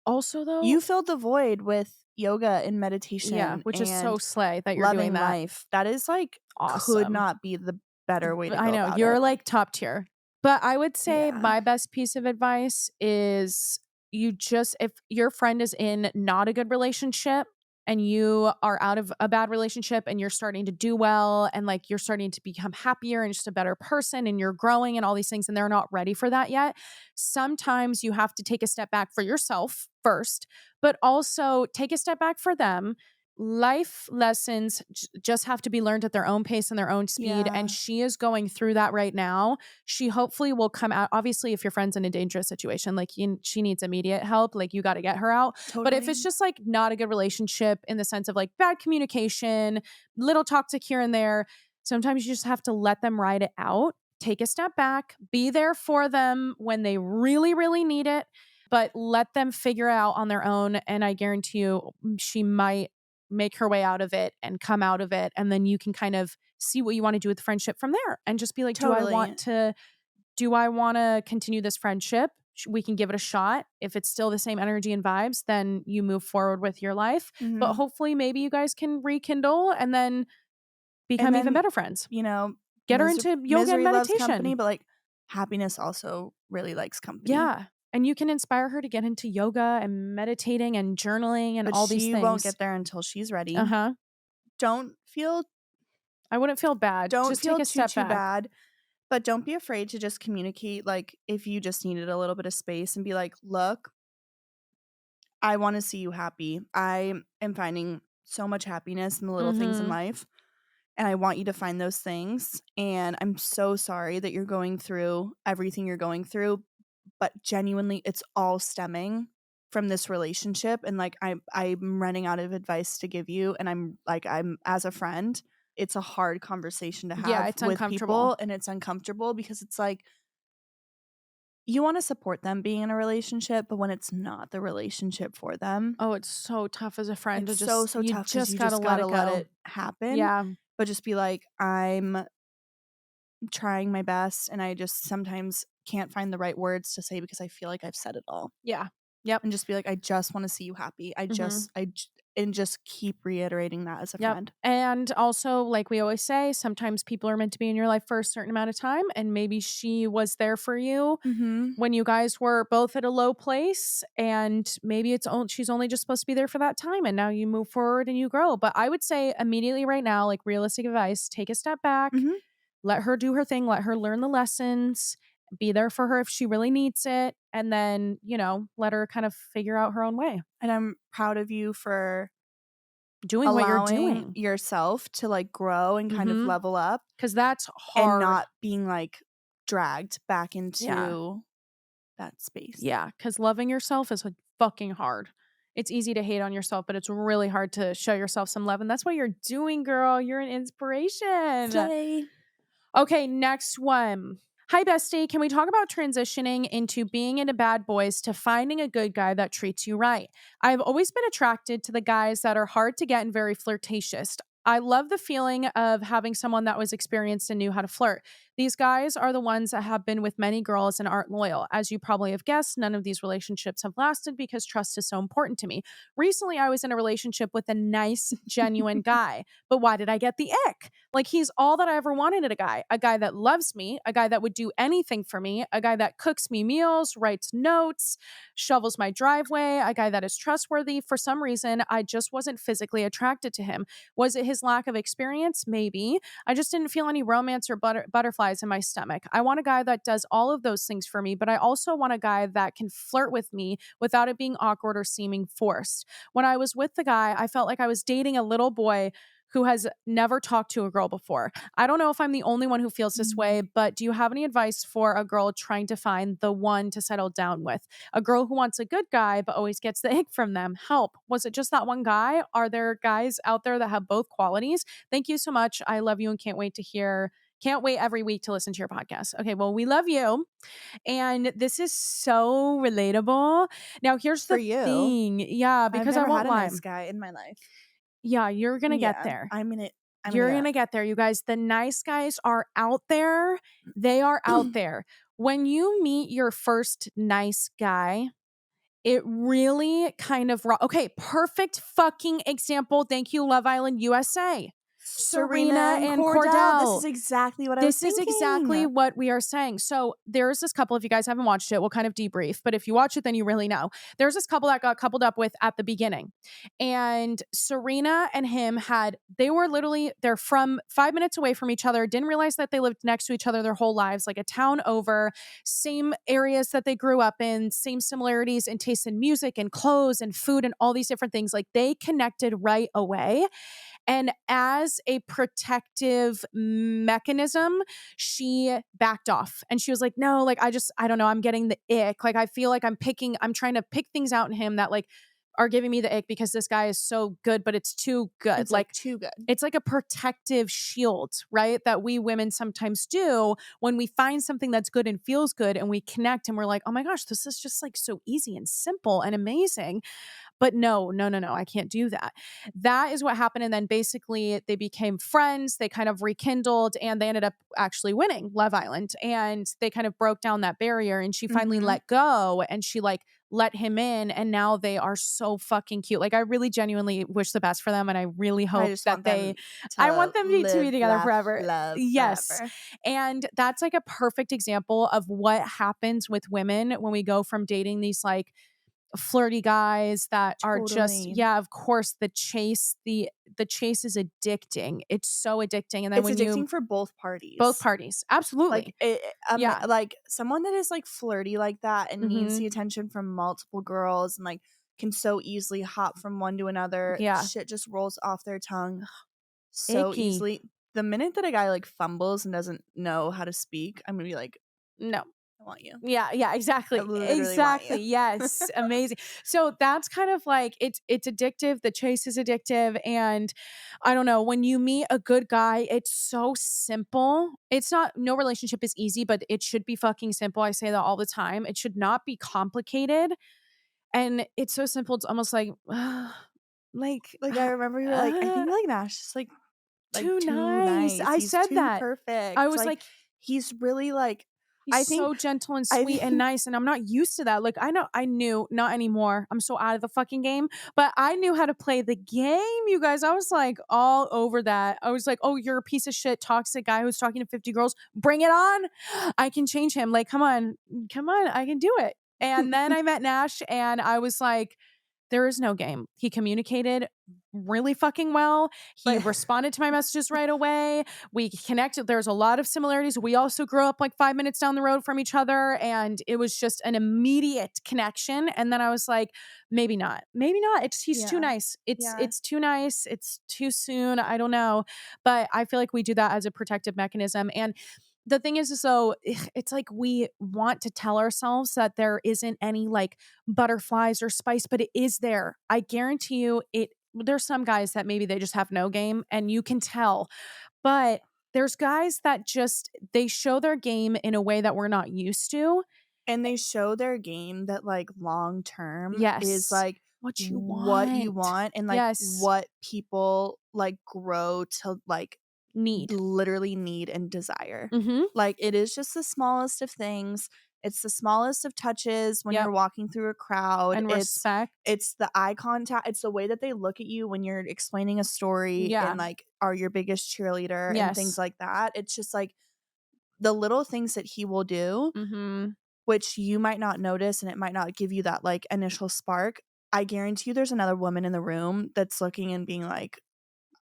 Also though, You filled the void with yoga and yeah, meditation which is so and slay that you're doing loving that. life. That is like could Awesome. not be the better way to I go know, about you're it. like top tier. But I would say Yeah. my best piece of advice is if your friend is in not a good relationship and you are out of a bad relationship and you're starting to do well and like you're starting to become happier and just a better person and you're growing and all these things and they're not ready for that yet, sometimes you have to take a step back for yourself first, but also take a step back for them. Life lessons just have to be learned at their own pace and their own speed. And Yeah. she is going through that right now. She hopefully will come out. Obviously, if your friend's in a dangerous situation, like she needs immediate help, like you got to get her out. But if it's Totally. just like not a good relationship in the sense of like bad communication, little toxic here and there, sometimes you just have to let them ride it out. Take a step back, be there for them when they really, really need it, but let them figure it out on their own. And I guarantee you, she might make her way out of it and come out of it, and then you can kind of see what you want to do with the friendship from there and just be like, Totally. do I want to continue this friendship? We can give it a shot. If it's still the same energy and vibes, then you move forward with your life. But Mhm. hopefully maybe you guys can rekindle and then And become even then, better friends. you know, Get her into yoga and misery loves company, meditation. but like happiness also really likes company. Yeah. And you can inspire her to get into yoga and meditating and journaling and But all these she won't things. get there until she's ready. Uh-huh. Don't feel I wouldn't feel bad. don't Just take feel a step too back. bad, but don't be afraid to just communicate like if you just needed a little bit of space and be like, "Look, I want to see you happy. I am finding so much happiness in the little things in Mhm. life, and I want you to find those things. And I'm so sorry that you're going through everything you're going through, but genuinely it's all stemming from this relationship. And like I'm running out of advice to give you, and I'm as a friend, it's a hard conversation to Yeah, have it's with uncomfortable. people, and it's uncomfortable because it's like you want to support them being in a relationship, but when it's not the relationship for them, Oh, it's so tough as a friend to it's so, just so you tough because just you gotta just let gotta it let go. it happen. Yeah. But just be like, I'm trying my best, and I just sometimes can't find the right words to say because I feel like I've said it all. Yeah. Yep. And just be like, I just want to see you happy. Mhm. And just keep reiterating that as a Yep. friend. And also, like we always say, sometimes people are meant to be in your life for a certain amount of time, and maybe she was there for you Mm-hmm. when you guys were both at a low place, and maybe she's only just supposed to be there for that time, and now you move forward and you grow. But I would say immediately right now, like realistic advice, take a step back, Mm-hmm. let her do her thing, let her learn the lessons, be there for her if she really needs it, and then, let her kind of figure out her own way. And I'm proud of you for Doing what you're allowing doing. yourself to like grow and kind of Mhm. level up, 'Cause that's and hard. not being like dragged back Yeah. into that space. Yeah, because loving yourself is, like, fucking hard. It's easy to hate on yourself, but it's really hard to show yourself some love, and that's what you're doing, girl. You're an inspiration. Slay. Okay, next one. Hi, bestie. Can we talk about transitioning into being into bad boys to finding a good guy that treats you right? I've always been attracted to the guys that are hard to get and very flirtatious. I love the feeling of having someone that was experienced and knew how to flirt. These guys are the ones that have been with many girls and aren't loyal. As you probably have guessed, none of these relationships have lasted because trust is so important to me. Recently, I was in a relationship with a nice, genuine guy. But why did I get the ick? Like, he's all that I ever wanted in a guy that loves me, a guy that would do anything for me, a guy that cooks me meals, writes notes, shovels my driveway, a guy that is trustworthy. For some reason, I just wasn't physically attracted to him. Was it his lack of experience? Maybe. I just didn't feel any romance or butterflies in my stomach. I want a guy that does all of those things for me, but I also want a guy that can flirt with me without it being awkward or seeming forced. When I was with the guy, I felt like I was dating a little boy who has never talked to a girl before. I don't know if I'm the only one who feels this way, but do you have any advice for a girl trying to find the one to settle down with? A girl who wants a good guy but always gets the ick from them. Help. Was it just that one guy? Are there guys out there that have both qualities? Thank you so much. I love you and can't wait every week to listen to your podcast. Okay, well, we love you. And this is so relatable. Now, here's For the you, thing. Yeah, I've because I never won't had a lie. nice guy in my life. Yeah, you're going to get Yeah, there. I'm gonna You're get going to get there, you guys. The nice guys are out there. They are out there. When you meet your first nice guy, it really kind of okay, perfect fucking example. Thank you, Love Island USA. Serena and This Cordell. is exactly what I was This is exactly thinking. what we are saying. So there's this couple, if you guys haven't watched it, we'll kind of debrief. But if you watch it, then you really know. There's this couple that got coupled up with at the beginning. And Serena and him they're from 5 minutes away from each other, didn't realize that they lived next to each other their whole lives, like a town over, same areas that they grew up in, same similarities in taste in music and clothes and food and all these different things. Like they connected right away. And as a protective mechanism, she backed off and she was like, no, like, I don't know, I'm getting the ick. Like, I feel like I'm trying to pick things out in him that like are giving me the ick because this guy is so good, but it's too good. It's like too good. It's like a protective shield, right? That we women sometimes do when we find something that's good and feels good and we connect and we're like, oh my gosh, this is just like so easy and simple and amazing. But no, I can't do that. That is what happened. And then basically they became friends. They kind of rekindled and they ended up actually winning Love Island. And they kind of broke down that barrier and she finally let go and she like let him in. And now they are so fucking cute. Like I really genuinely wish the best for them. And I really hope that I want them to be together forever. Love Yes. forever. And that's like a perfect example of what happens with women when we go from dating these like flirty guys that are just Totally. of course the chase is addicting. It's so addicting. And then It's when addicting for both parties. Absolutely. Like like someone that is like flirty like that and needs Mhm. the attention from multiple girls and like can so easily hop from one to another. Yeah. Shit just rolls off their tongue so Icky. easily. The minute that a guy like fumbles and doesn't know how to speak, I'm gonna be like, No. want you. Yeah, exactly. I literally want you. Exactly. Yes. Amazing. So that's kind of like it's addictive. The chase is addictive. And I don't know, when you meet a good guy, it's so simple. It's not no relationship is easy, but it should be fucking simple. I say that all the time. It should not be complicated. And it's so simple. It's almost like Like, I remember you were like, I think you like Nash. It's like too too nice. nice. I He's said too that. perfect. I was like, he's really like, he's I think so gentle and I sweet and think nice, and I'm not used to that. Like, I knew, not anymore. I'm so out of the fucking game, but I knew how to play the game, you guys. I was like all over that. I was like, oh, you're a piece of shit, toxic guy who's talking to 50 girls. Bring it on. I can change him. Like, come on, I can do it. And then I met Nash, and I was like, there is no game. He communicated really fucking well. He But- responded to my messages right away. We connected. There's a lot of similarities. We also grew up like 5 minutes down the road from each other, and it was just an immediate connection. And then I was like, maybe not. Maybe not. He's too nice. It's too nice. It's too soon. I don't know. But I feel like we do that as a protective mechanism. And the thing is though, it's like we want to tell ourselves that there isn't any like butterflies or spice, but it is there. I guarantee you there's some guys that maybe they just have no game and you can tell. But there's guys that just they show their game in a way that we're not used to. And they show their game that like long term is Yes. like What you want and like yes. what people like grow to like Need. literally need and desire. Mm-hmm. Like it is just the smallest of things. It's the smallest of touches when Yep. you're walking through a crowd. And respect. It's the eye contact. It's the way that they look at you when you're explaining a story Yeah. and like are your biggest cheerleader and Yes. things like that. It's just like the little things that he will do, Mm-hmm. which you might not notice and it might not give you that like initial spark. I guarantee you there's another woman in the room that's looking and being like,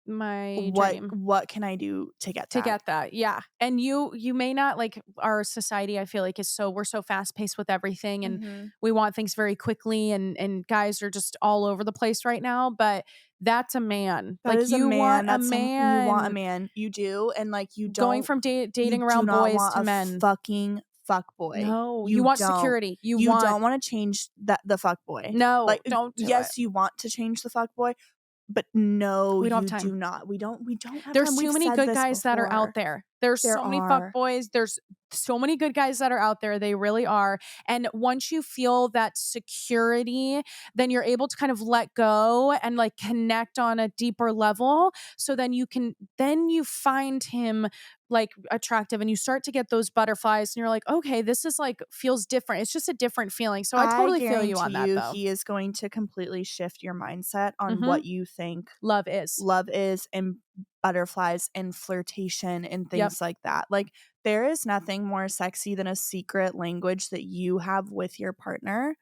My dream. what can I do to get that? Yeah. And you may not like our society, I feel like we're so fast paced with everything and Mhm. we want things very quickly and guys are just all over the place right now, but that's a man. That like is a you man. want That's a man. you want a man. You do. And like you don't Going from dating you around do not boys want to a men. fucking fuck boy. No, you want don't. security. You don't want to change the fuck boy. No, Like don't do yes, it. you want to change the fuck boy, but no, We don't you have time. do not. We don't have There's time. too We've many said good this guys that are before. out there. There's There so many are. fuck boys. There's so many good guys that are out there. They really are. And once you feel that security, then you're able to kind of let go and like connect on a deeper level. So then you find him like attractive and you start to get those butterflies and you're like, okay, this is like feels different. It's just a different feeling. So I totally feel you on that though. He is going to completely shift your mindset on Mhm. what you think Love is and butterflies and flirtation and things Yep. like that. Like there is nothing more sexy than a secret language that you have with your partner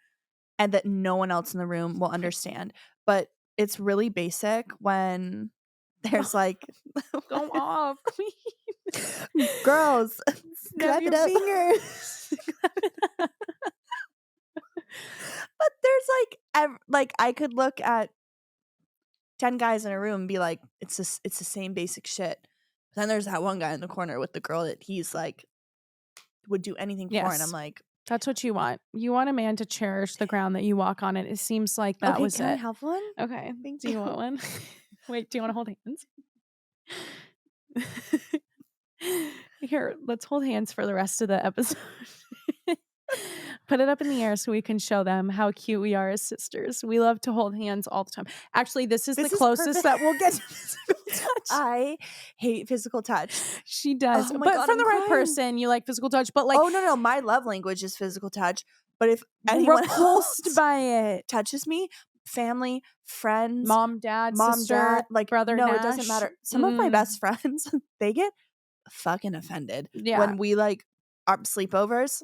and that no one else in the room will understand. But it's really basic when there's like Go off, queen. girls, Snap clap it your up. fingers. But there's like I could look at 10 guys in a room and be like, it's the same basic shit. But then there's that one guy in the corner with the girl that he's like would do anything for, and Yes. I'm like, That's what you want. You want a man to cherish the ground that you walk on. It seems like that okay, was can I it. have one? Okay. Thank Do you you. want one? Wait, do you want to hold hands? Here, let's hold hands for the rest of the episode. Put it up in the air so we can show them how cute we are as sisters. We love to hold hands all the time. Actually, this is the closest that we'll get to physical touch. I hate physical touch. She does. Oh my but God, from I'm the right crying. person, you like physical touch. But like, oh no, my love language is physical touch. But if anyone repulsed else by it, touches me, family, friends, mom, dad, sister, like brother, no, Nash. it doesn't matter. Some of my best friends, they get fucking offended when we like our sleepovers.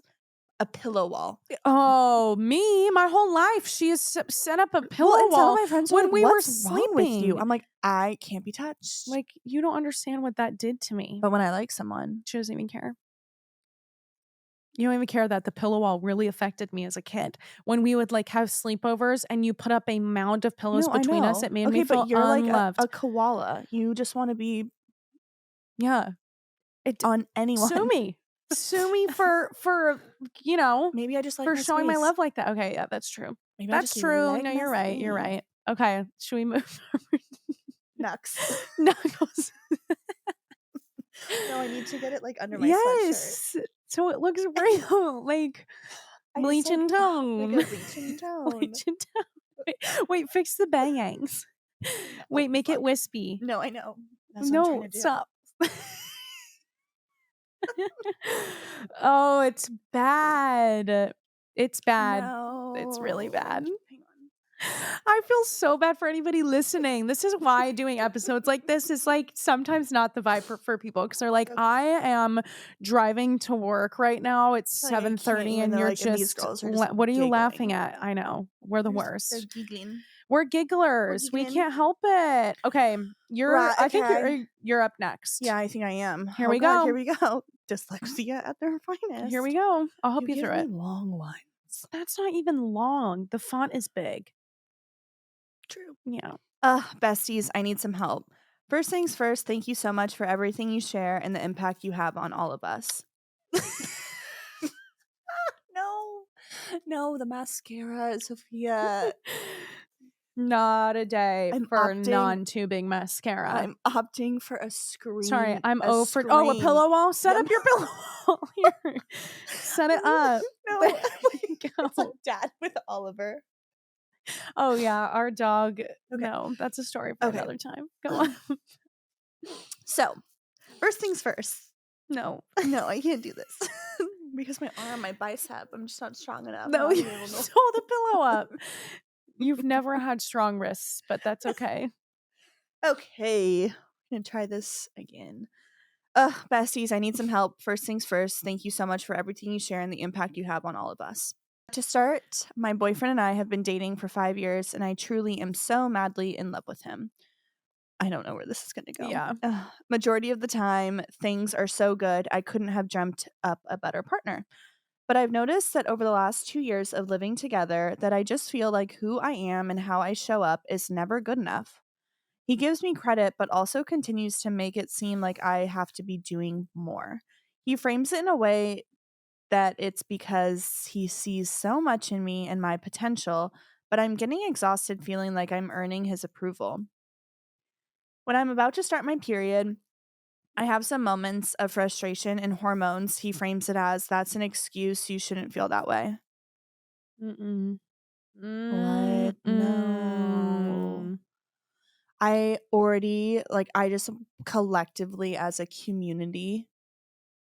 A pillow wall. Oh, me, my whole life. She has set up a pillow and wall some of my friends when are like, we were "What's wrong with you?" sleeping. I'm like, I can't be touched. Like, you don't understand what that did to me. But when I like someone, she doesn't even care. You don't even care that the pillow wall really affected me as a kid. When we would like have sleepovers and you put up a mound of pillows between us, it made me feel but you're unloved. like a koala. You just want to be yeah. on anyone. Sue me. Sue me for Maybe I just like for my showing my space. love like that. Okay, yeah, that's true. Maybe That's I just true. like No, my you're right. You're space. right. Okay, should we move forward? Nux. Knuckles. No, I need to get it like under my sweatshirt. Yes. So it looks real, like bleach and tone. Like a bleach and tone. Bleach and tone. Wait, fix the bangs. Wait, make it wispy. No, I know. That's what I'm trying to do. Stop. Oh, it's bad. It's bad. No. It's really bad. Hang on. I feel so bad for anybody listening. This is why doing episodes like this is like sometimes not the vibe for people because they're like, I am driving to work right now. It's Like, I can't 7:30 even, and they're you're like, and these just, girls are just what are you laughing giggling. at? I know. We're the They're worst. giggling. We're gigglers. We giggling. can't help it. Okay. I think okay. you're up next. Yeah, I think I am. Here we go. Here we go. Dyslexia at their finest. Here we go. I'll help you give through me it. long ones. That's not even long. The font is big. True. Yeah. Besties, I need some help. First things first, thank you so much for everything you share and the impact you have on all of us. No, the mascara, Sophia. Not a day for non-tubing mascara. I'm opting for a screen. Sorry, I'm a pillow wall. Set up your pillow wall. Here. Set it up. No, there you go. It's like Dad with Oliver. Oh yeah, our dog. Okay. No, that's a story for another time. Go on. So, first things first. No, I can't do this because my arm, my bicep, I'm just not strong enough. No, you just hold the pillow up. You've never had strong wrists, but that's okay. Okay, I'm gonna try this again. Besties, I need some help. First things first, thank you so much for everything you share and the impact you have on all of us. To start, my boyfriend and I have been dating for 5 years, and I truly am so madly in love with him. I don't know where this is going to go. Yeah. Majority of the time, things are so good, I couldn't have dreamt up a better partner. But I've noticed that over the last 2 years of living together, that I just feel like who I am and how I show up is never good enough. He gives me credit, but also continues to make it seem like I have to be doing more. He frames it in a way that it's because he sees so much in me and my potential, but I'm getting exhausted feeling like I'm earning his approval. When I'm about to start my period, I have some moments of frustration and hormones. He frames it as, that's an excuse, you shouldn't feel that way. What? No. I already, I just collectively as a community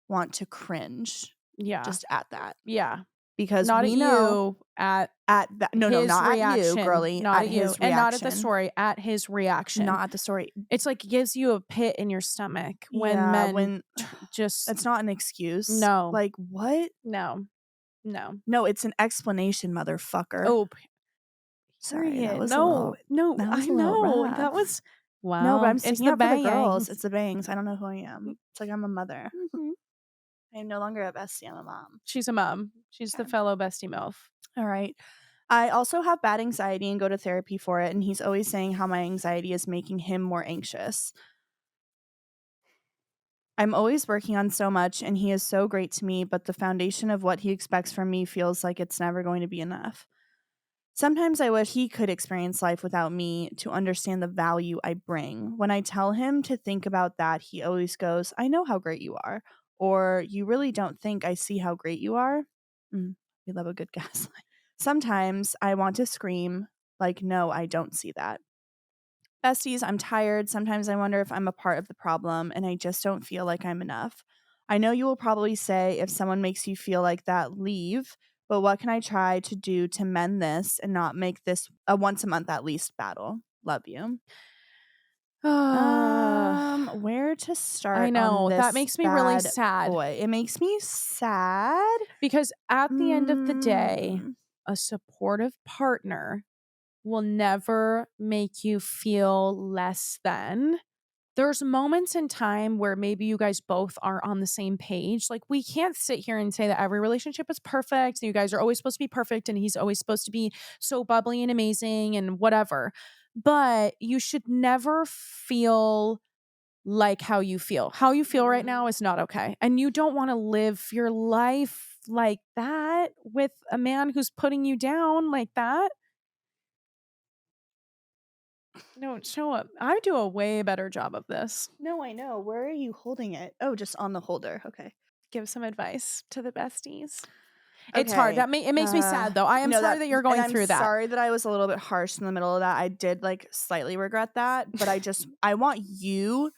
want to cringe. Yeah. Just at that. Yeah. Because not we at know you, at that. No, not reaction, at you, girly. Not at you. His reaction. And not at the story, at his reaction. Not at the story. It's like gives you a pit in your stomach when men just. It's not an excuse. No. Like, what? No, it's an explanation, motherfucker. Oh, sorry. That was no. I know. That was wow. No, but I'm sticking up for the girls. It's the bangs. I don't know who I am. It's like I'm a mother. Mm-hmm. I am no longer a bestie. I'm a mom. She's a mom. She's the fellow bestie MILF. All right. I also have bad anxiety and go to therapy for it. And he's always saying how my anxiety is making him more anxious. I'm always working on so much and he is so great to me, but the foundation of what he expects from me feels like it's never going to be enough. Sometimes I wish he could experience life without me to understand the value I bring. When I tell him to think about that, he always goes, I know how great you are. Or you really don't think I see how great you are? We love a good gaslight. Sometimes I want to scream, like, no, I don't see that. Besties, I'm tired. Sometimes I wonder if I'm a part of the problem and I just don't feel like I'm enough. I know you will probably say if someone makes you feel like that, leave. But what can I try to do to mend this and not make this a once a month at least battle? Love you. Where to start? I know on this that makes me really sad. Boy, it makes me sad because at the end of the day, a supportive partner will never make you feel less than. There's moments in time where maybe you guys both are on the same page. Like, we can't sit here and say that every relationship is perfect. You guys are always supposed to be perfect and he's always supposed to be so bubbly and amazing and whatever. But you should never feel like how you feel. How you feel right now is not okay. And you don't want to live your life like that with a man who's putting you down like that. No, show up. I do a way better job of this. No, I know. Where are you holding it? Oh, just on the holder. Okay. Give some advice to the besties. It's hard. It makes me sad though. I am no, sorry that you're going and through I'm that. sorry that I was a little bit harsh in the middle of that. I did like slightly regret that, but I want you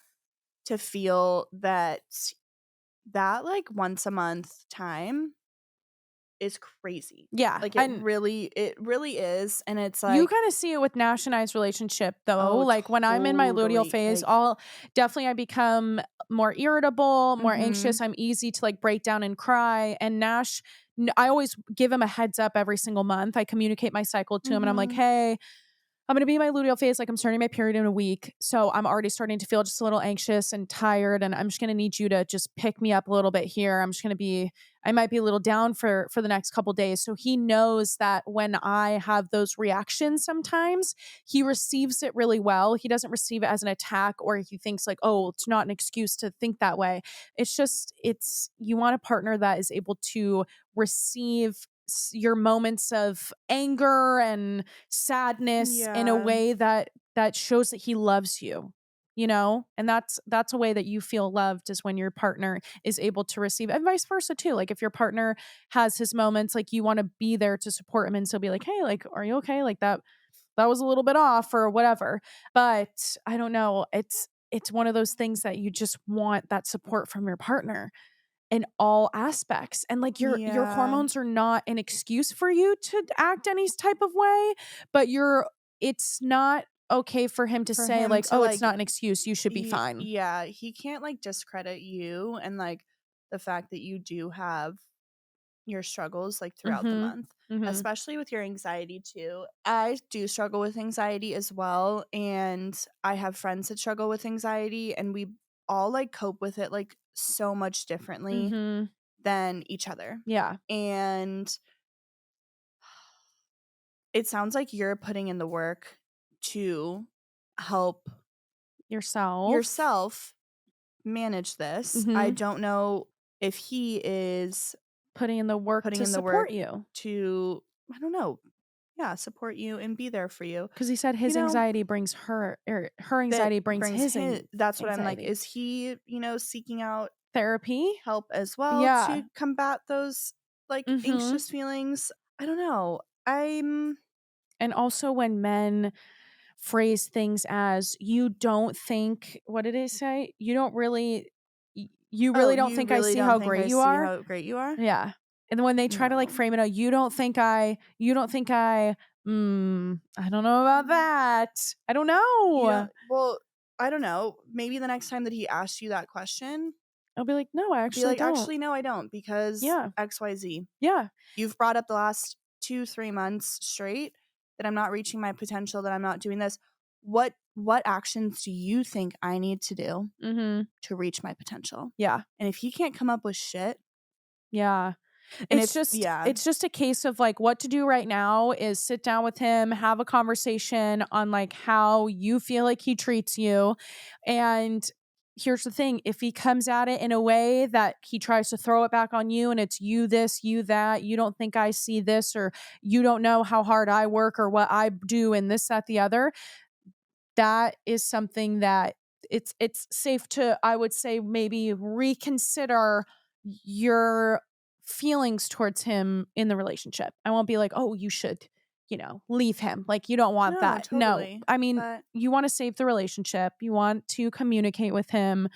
to feel that like once a month time is crazy. Yeah. Like it really is. And it's like you kind of see it with Nash and I's relationship though. Oh, like when I'm in my luteal totally. phase, Like, I become more irritable, more Mhm. anxious. I'm easy to like break down and cry. And Nash, I always give him a heads up every single month. I communicate my cycle to him and I'm like, Mhm. hey, I'm going to be in my luteal phase. Like I'm starting my period in a week. So I'm already starting to feel just a little anxious and tired. And I'm just going to need you to just pick me up a little bit here. I might be a little down for the next couple days. So he knows that when I have those reactions sometimes, he receives it really well. He doesn't receive it as an attack or he thinks like, oh, it's not an excuse to think that way. You want a partner that is able to receive your moments of anger and sadness in a Yeah. way that shows that he loves you, and that's a way that you feel loved, is when your partner is able to receive, and vice versa too. Like if your partner has his moments, like you want to be there to support him and still be like, hey, like, are you okay? Like that was a little bit off or whatever. But I don't know, it's one of those things that you just want that support from your partner in all aspects. And like your Yeah. hormones are not an excuse for you to act any type of way, but it's not okay for him to For say him like, to oh, it's like not an excuse, you should be fine. Yeah, he can't like discredit you and like the fact that you do have your struggles like throughout the Mhm. month, Mhm. especially with your anxiety too. I do struggle with anxiety as well, and I have friends that struggle with anxiety, and we all like cope with it like so much differently Mhm. than each other. Yeah. And it sounds like you're putting in the work to help yourself manage this. I Mhm. don't know if he is Putting in the work putting to in the work support you. to, I don't know, yeah, support you and be there for you. Because he said You his know, anxiety brings her that anxiety brings brings his his, that's what I'm like. anxiety. Is he, seeking out Therapy? help as well Yeah. to combat those like Mhm. anxious feelings? I don't know. I'm And also when men phrase things as, you don't think, what did it say? You don't really you Oh, really don't you think I really see don't how think I great you see are? how great you are? Yeah. And then when they try to like No. frame it out, I don't know about that. I don't You know. don't, well, I don't know. Maybe the next time that he asks you that question, I'll be like, no, I be actually like, don't. actually, no, I don't, because Yeah. XYZ. Yeah. You've brought up the last 2-3 months straight that I'm not reaching my potential, that I'm not doing this. What actions do you think I need to do Mm-hmm. to reach my potential? Yeah. And if he can't come up with shit, Yeah. and It's if just it's just a case of like, what to do right now is sit down with him, have a conversation on like how you feel like he treats you. And here's the thing, if he comes at it in a way that he tries to throw it back on you and it's you this, you that, you don't think I see this, or you don't know how hard I work or what I do and this, that, the other, that is something that it's safe to, I would say, maybe reconsider your feelings towards him in the relationship. I won't be like, oh, you should, leave him. Like, you don't want no, that. No, totally. I mean, But you want to save the relationship. You want to communicate with him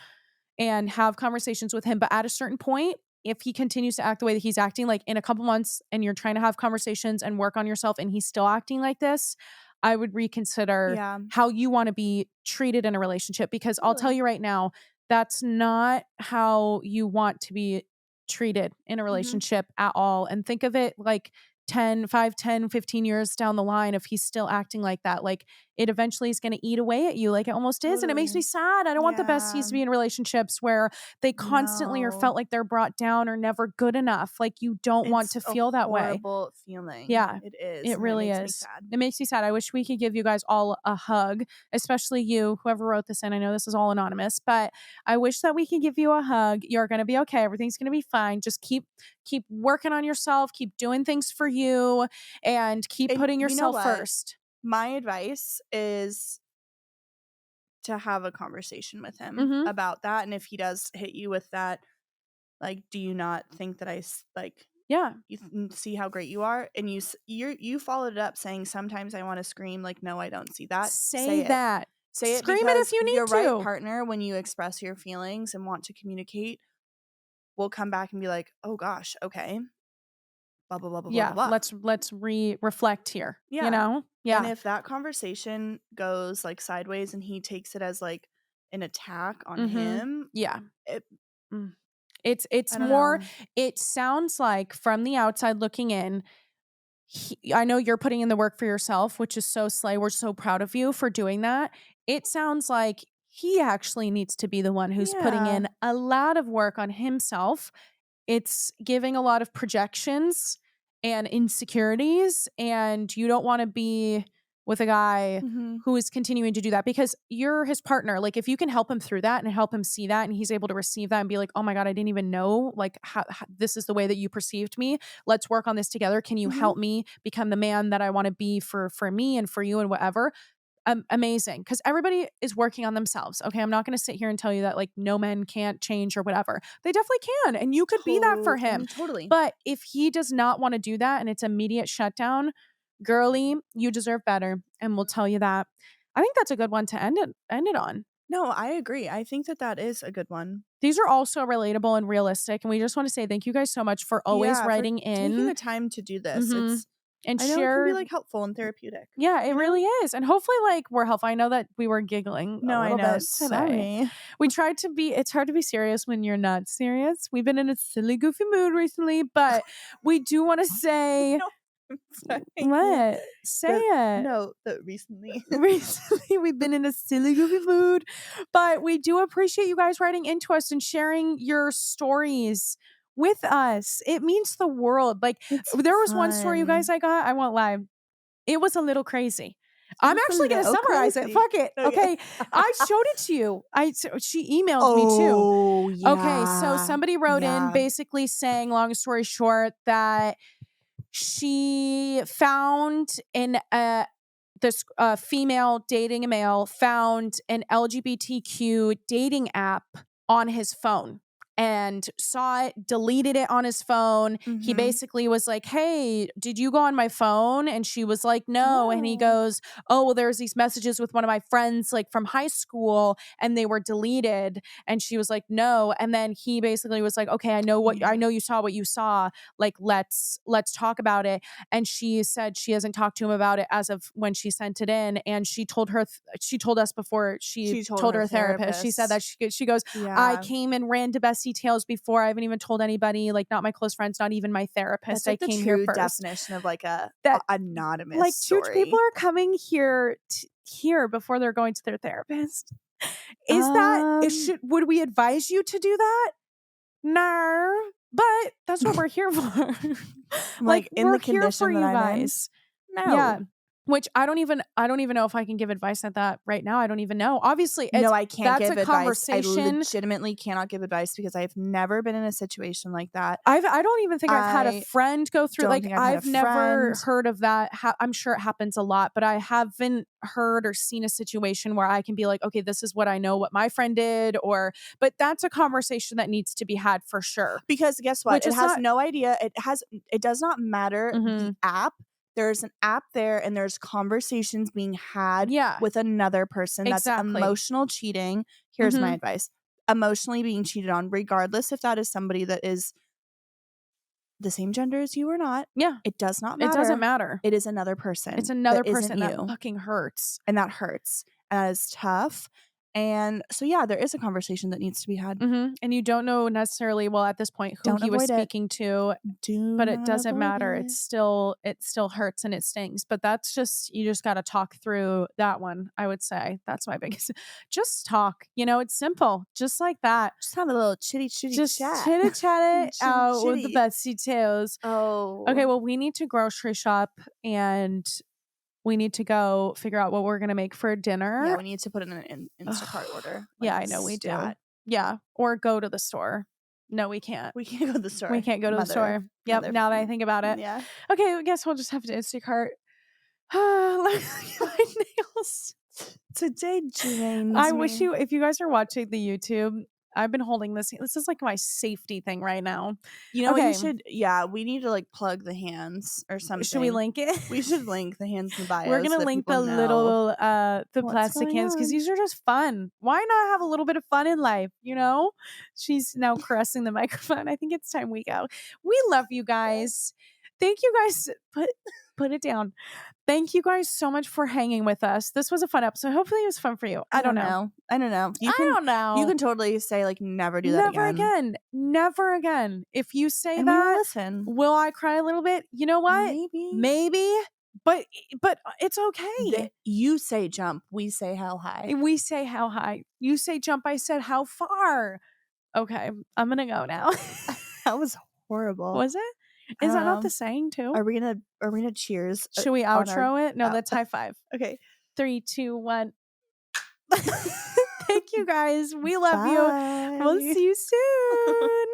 and have conversations with him. But at a certain point, if he continues to act the way that he's acting, like in a couple months, and you're trying to have conversations and work on yourself and he's still acting like this, I would reconsider yeah, how you want to be treated in a relationship. Because I'll tell totally. you right now, that's not how you want to be treated in a Mhm. relationship at all. And think of it like 10, 5, 10, 15 years down the line, if he's still acting like that, like it eventually is going to eat away at you like it almost is. And it makes me Totally. sad. I don't want the besties to be in relationships where they constantly are felt No. like they're brought down or never good enough. Like you don't want It's to a feel that way. horrible feeling. Yeah, It is. it And really makes me is. sad. It makes me sad. I wish we could give you guys all a hug, especially you, whoever wrote this in. I know this is all anonymous, but I wish that we could give you a hug. You're going to be okay. Everything's going to be fine. Just keep working on yourself, keep doing things for you, and keep And putting you know yourself what? first. My advice is to have a conversation with him Mhm. about that. And if he does hit you with that, like, do you not think that Yeah. you see how great you are? And you followed it up saying, sometimes I want to scream. Like, no, I don't see that. Say It. that. Say it, Scream it if because you need your right to. partner, when you express your feelings and want to communicate, will come back and be like, oh gosh, okay. Blah, blah, blah, blah, blah, Yeah, blah. let's reflect here. Yeah. You know? Yeah. And if that conversation goes like sideways and he takes it as like an attack on him, Yeah. it, It's I don't more, know. it sounds like from the outside looking in, I know you're putting in the work for yourself, which is so slay. We're so proud of you for doing that. It sounds like he actually needs to be the one who's putting Yeah. in a lot of work on himself. It's giving a lot of projections and insecurities, and you don't want to be with a guy Mm-hmm. who is continuing to do that because you're his partner. Like if you can help him through that and help him see that and he's able to receive that and be like, "Oh my god, I didn't even know like how this is the way that you perceived me. Let's work on this together. Can you Mm-hmm. help me become the man that I want to be for me and for you and whatever?" Amazing, because everybody is working on themselves. Okay, I'm not going to sit here and tell you that like no men can't change or whatever. They definitely can, and you could be that for him. Totally. But if he does not want to do that and it's immediate shutdown, girly, you deserve better, and we'll tell you that. I think that's a good one to end it on. No, I agree. I think that is a good one. These are all so relatable and realistic, and we just want to say thank you guys so much for always writing for taking in the time to do this. Mhm. and I know it can be share. like helpful and therapeutic. Yeah, it you know? really is. And hopefully like we're helpful. I know that we were giggling No, a I little know. bit today. Sorry. We tried to be, it's hard to be serious when you're not serious. We've been in a silly, goofy mood recently, but we do want to say, No, I'm sorry. what? Say it. No, that recently. Recently, we've been in a silly, goofy mood, but we do appreciate you guys writing into us and sharing your stories with us. It means the world. Like, It's there was one story, you guys, fun. I got, I won't lie. It was a little crazy. It I'm was a actually going to little summarize it. crazy. Fuck it. Okay. I showed it to you. She emailed me too. Oh, yeah. Okay. So somebody wrote in basically saying, long story short, that she found this female dating a male, found an LGBTQ dating app on his phone and saw it, deleted it on his phone. He Mhm. basically was like, "Hey, did you go on my phone?" And she was like, "No." And he No. goes, "Oh, well, there's these messages with one of my friends like from high school and they were deleted." And she was like, "No." And then he basically was like, "Okay, I know you saw what you saw. Like let's talk about it." And she said she hasn't talked to him about it as of when she sent it in. And she told us before she told her therapist. She said that she goes, "I came and ran to Bestie Tales before. I haven't even told anybody, like not my close friends, not even my therapist. That's like I the came here true first." definition of like a That anonymous like story. people are coming here before they're going to their therapist. Is that would we advise you to do that? No, but that's what we're here for. like in we're the here for condition that you I'm guys. in? No. Yeah. Which I don't even know if I can give advice at that right now. I don't even know. Obviously, No, I can't give advice. Conversation. I legitimately cannot give advice because I've never been in a situation like that. I don't even think I've had a friend go through. Like I've never heard of that. I'm sure it happens a lot, but I haven't heard or seen a situation where I can be like, okay, this is what I know what my friend did, but that's a conversation that needs to be had for sure. Because guess what? It has no idea. It does not matter the app. There's an app there and there's conversations being had with another person. That's emotional cheating. Here's my advice. Emotionally being cheated on, regardless if that is somebody that is the same gender as you or not. Yeah. It does not matter. It doesn't matter. It is another person. It's another that person isn't that you. fucking hurts. And that hurts. And that is tough. And so, yeah, there is a conversation that needs to be had. And you don't know necessarily, well, at this point, who Don't he was avoid it. speaking to, Do but it not doesn't avoid matter. it. It still hurts and it stings. But that's just, you just got to talk through that one, I would say. That's my biggest, just talk. You know, it's simple. Just like that. Just have a little chitty Just chat. chitty chat it out with the Chitty. Bestie Tales. Oh. Okay, well, we need to grocery shop and we need to go figure out what we're going to make for dinner. Yeah, we need to put it in an Instacart order. Yeah, I know we do. Yeah, or go to the store. No, we can't. We can't go to the store. We can't go to the store. Yep, now that I think about it. Yeah. Okay, I guess we'll just have to Instacart. Let me look at my nails. Today drains I me. wish you, if you guys are watching the YouTube, I've been holding this. This is like my safety thing right now. You know what you should, we need to like plug the hands or something. Should we link it? We should link the hands in the bios. We're gonna so link the little the plastic going hands because on. these are just fun. Why not have a little bit of fun in life? You know, she's now caressing the microphone. I think it's time we go. We love you guys. Thank you guys. Put it down. Thank you guys so much for hanging with us. This was a fun episode. Hopefully it was fun for you. I don't know. I don't know. I don't know. You can totally say like never do that Never again. Never again. If you say and that, we will listen. Will I cry a little bit? You know what? Maybe. But it's okay. You say jump. We say how high. We say how high. You say jump. I said how far. Okay. I'm going to go now. That was horrible. Was it? Is that not the saying too? Are we gonna cheers? Should we outro it? No, that's high five. Okay. 3, 2, 1. Thank you guys. We love you. We'll see you soon.